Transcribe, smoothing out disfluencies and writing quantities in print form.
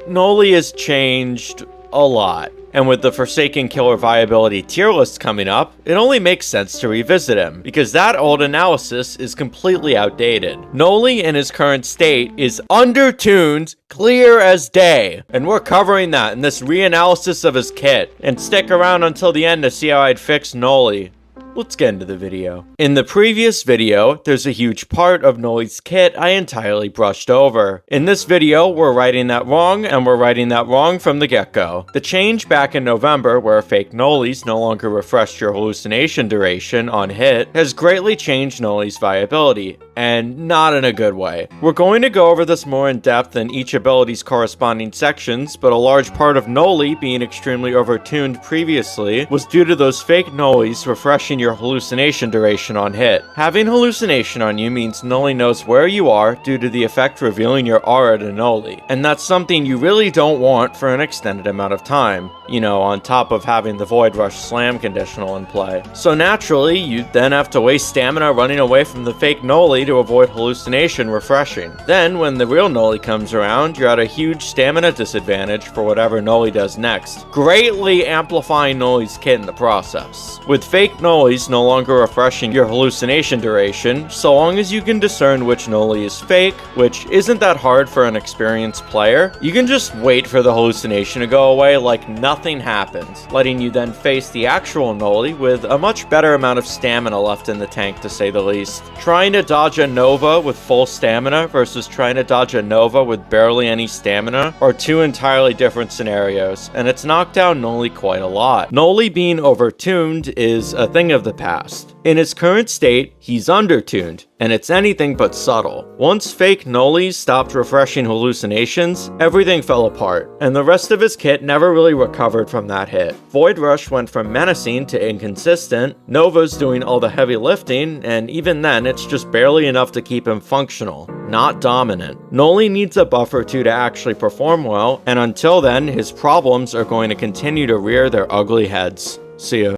noli has changed a lot. And with the Forsaken Killer Viability tier list coming up, it only makes sense to revisit him, because that old analysis is completely outdated. Noli in his current state is undertuned, clear as day, and we're covering that in this reanalysis of his kit. And stick around until the end to see how I'd fix noli. Let's get into the video. In the previous video, there's a huge part of Noli's kit I entirely brushed over. In this video, we're writing that wrong, and we're writing that wrong from the get-go. The change back in November, where fake Nolis no longer refreshed your hallucination duration on hit, has greatly changed Noli's viability, and not in a good way. We're going to go over this more in depth in each ability's corresponding sections, but a large part of noli being extremely overtuned previously was due to those fake Nolis refreshing your hallucination duration on hit. Having hallucination on you means noli knows where you are due to the effect revealing your aura to noli, and that's something you really don't want for an extended amount of time, you know, on top of having the Void Rush Slam conditional in play. So naturally, you then have to waste stamina running away from the fake noli to avoid hallucination refreshing. Then, when the real noli comes around, you're at a huge stamina disadvantage for whatever noli does next, greatly amplifying noli's kit in the process. With fake nolis no longer refreshing your hallucination duration, so long as you can discern which noli is fake, which isn't that hard for an experienced player, you can just wait for the hallucination to go away like nothing happened, letting you then face the actual noli with a much better amount of stamina left in the tank, to say the least. Trying to dodge a nova with full stamina versus trying to dodge a nova with barely any stamina are two entirely different scenarios, and it's knocked down noli quite a lot. Noli being overtuned is a thing of the past. In his current state, he's undertuned, and it's anything but subtle. Once fake nolis stopped refreshing hallucinations, everything fell apart, and the rest of his kit never really recovered from that hit. Void Rush went from menacing to inconsistent, Nova's doing all the heavy lifting, and even then it's just barely enough to keep him functional, not dominant. Noli needs a buff or two to actually perform well, and until then, his problems are going to continue to rear their ugly heads. See ya.